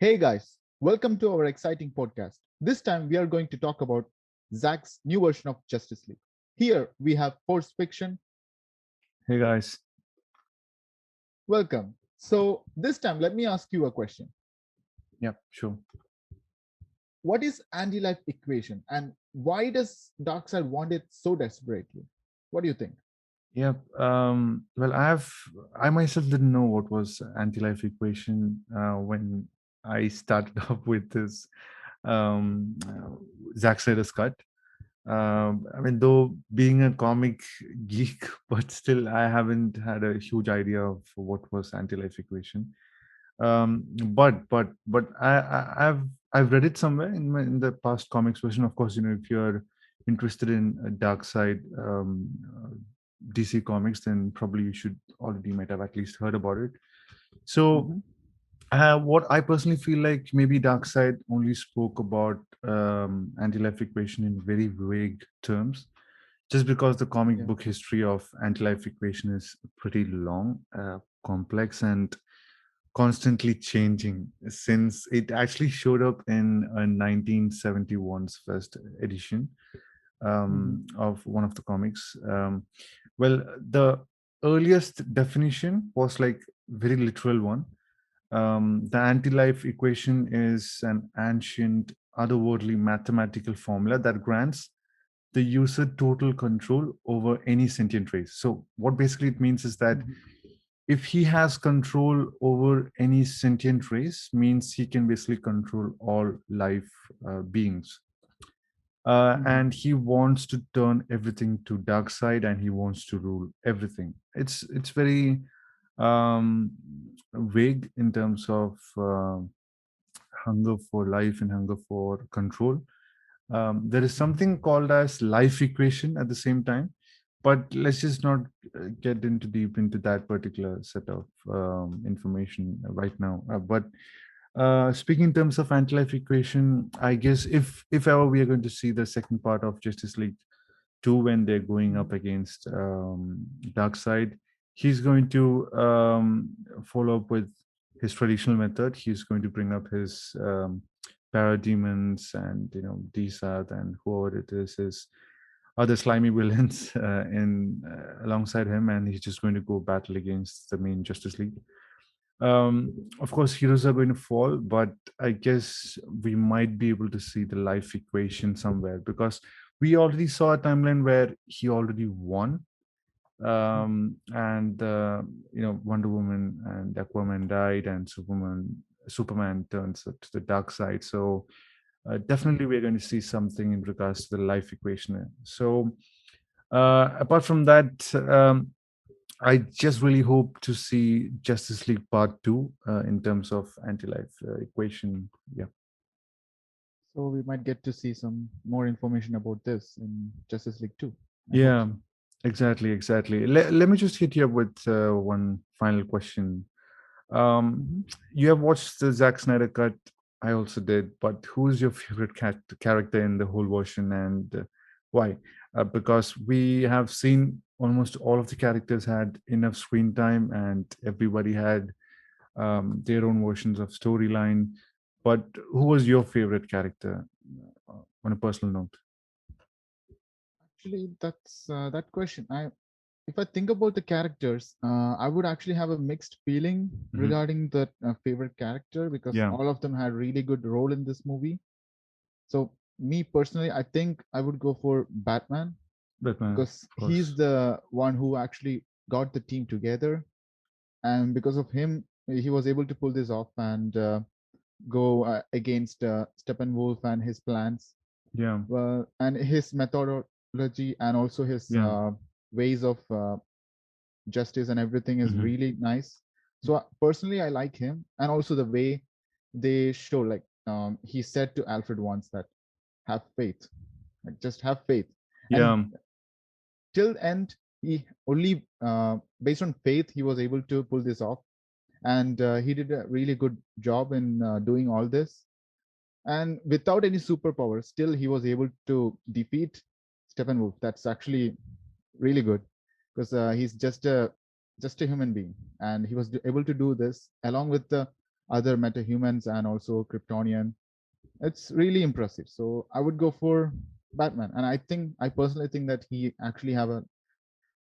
Hey guys, welcome to our exciting podcast. This time we are going to talk about Zack's new version of Justice League. Here we have Force Fiction. Hey guys. Welcome. So, this time let me ask you a question. Yep, sure. What is anti life equation and why does Darkseid want it so desperately? What do you think? Yep. Well, I myself didn't know what was anti-life equation when I started off with this Zack Snyder's cut. I mean, though being a comic geek, but still, I haven't had a huge idea of what was anti-life equation. I've read it somewhere in the past comics version. Of course, if you're interested in Dark Side DC Comics, then probably you should already might have at least heard about it. So, Mhm. what I personally feel like maybe Darkseid only spoke about anti-life equation in very vague terms, just because the comic Yeah. book history of anti-life equation is pretty long, complex, and constantly changing since it actually showed up in 1971's first edition Mhm. of one of the comics. Well, the earliest definition was like very literal one. The anti-life equation is an ancient, otherworldly mathematical formula that grants the user total control over any sentient race. So, what basically it means is that Mhm. if he has control over any sentient race, means he can basically control all life beings. Mhm. And he wants to turn everything to dark side, and he wants to rule everything. It's very um, vague in terms of hunger for life and hunger for control. There is Mhm. something called as life equation at the same time, but let's just not get into deep into that particular set of information right now. But speaking in terms of anti-life equation, I guess if ever we are going to see the second part of Justice League 2 when they're going up Mhm. against Dark Side, he's going to follow up with his traditional method. He's going to bring up his parademons and Dsat and whoever it is, his other slimy villains in alongside him, and he's just going to go battle against the main Justice League. Of course, heroes are going to fall, but I guess we might be able to see the life equation somewhere because we already saw a timeline where he already won, Mhm. and Wonder Woman and Aquaman died, and Superman turns to the dark side. So definitely, we're going to see something in regards to the life equation. So apart from that. I just really hope to see Justice League Part 2 in terms of anti-life equation. Yeah. So we might get to see some more information about this in Justice League 2. I hope Yeah, so. exactly. Let me just hit you up with one final question. Um, Mhm. you have watched the Zack Snyder cut. I also did, but who's your favorite character in the whole version and why? Because we have seen almost all of the characters had enough screen time and everybody had their own versions of storyline. But who was your favorite character on a personal note? Actually, that's that question. If I think about the characters, I would actually have a mixed feeling Hmm. regarding the favorite character because Yeah, all of them had really good role in this movie. So me personally, I think I would go for Batman Batman, because of he's course. the one who actually got the team together, and because of him, he was able to pull this off and go against Steppenwolf and his plans. Yeah, Well, and his methodology and also his yeah. ways of justice and everything is Hmm. really nice. So personally, I like him, and also the way they show, like he said to Alfred once that have faith, like just have faith, and Yeah. till end he only based on faith he was able to pull this off, and he did a really good job in doing all this. And without any superpower, still he was able to defeat Steppenwolf. That's actually really good because he's just a human being, and he was able to do this along with the other metahumans and also Kryptonian. It's really impressive. So I would go for Batman, and I personally think that he actually have a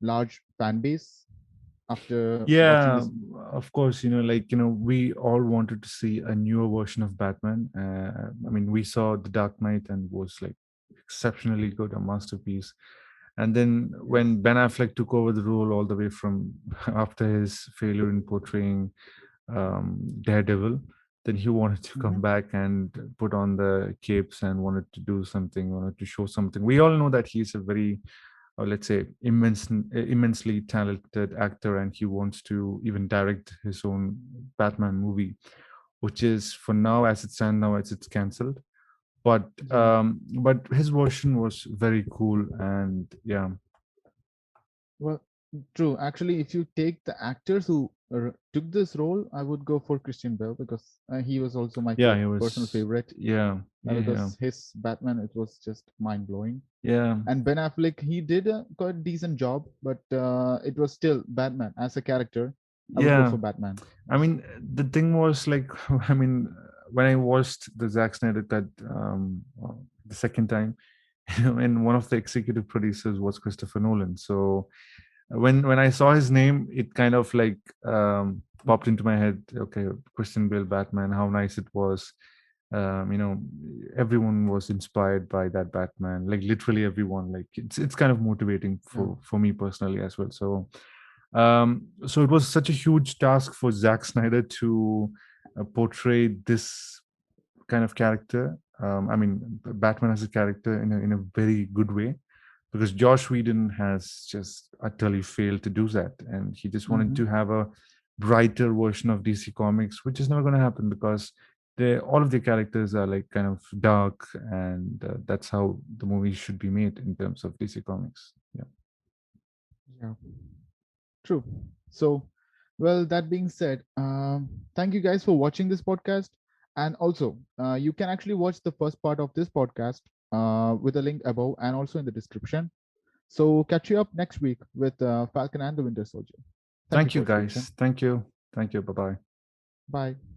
large fan base after watching Yeah, this. of course, like, we all wanted to see a newer version of Batman. I mean, we saw The Dark Knight and was like exceptionally good, a masterpiece. And then Yes. when Ben Affleck took over the role all the way from after his failure in portraying Daredevil, then he wanted to Hmm. come back and put on the capes and wanted to do something, wanted to show something. We all know that he's a very, or let's say, immensely talented actor, and he wants to even direct his own Batman movie, which is, for now, as it stands now, it's cancelled. But Yeah. his version was very cool, and yeah. Well, true. Actually, if you take the actors who took this role, I would go for Christian Bale because he was also my Yeah, he personal was. favorite. Yeah, yeah, Because his Batman, it was just mind blowing. yeah, And Ben Affleck, he did a quite decent job, but it was still Batman as a character. I would go yeah. for Batman. I Yes. mean, the thing was like, I mean, when I watched the Zack Snyder cut the second time, and one of the executive producers was Christopher Nolan. So when I saw his name, it kind of like popped into my head. Okay, Christian Bale Batman, how nice it was. You know, everyone was inspired by that Batman. Like literally everyone. Like it's kind of motivating Yeah. for me personally as well. So so it was such a huge task for Zack Snyder to portray this kind of character. I mean, Batman as a character in a very good way, because Josh Whedon has just utterly failed to do that, and he just wanted Hmm. to have a brighter version of DC Comics, which is never going to happen because they all of the characters are like kind of dark, and that's how the movie should be made in terms of DC Comics. Yeah. Yeah. True. So, well, that being said, thank you guys for watching this podcast. And also, you can actually watch the first part of this podcast with a link above and also in the description. So, catch you up next week with Falcon and the Winter Soldier. Thank you Thank you, for its attention. guys. Thank you. Thank you. Bye bye. Bye.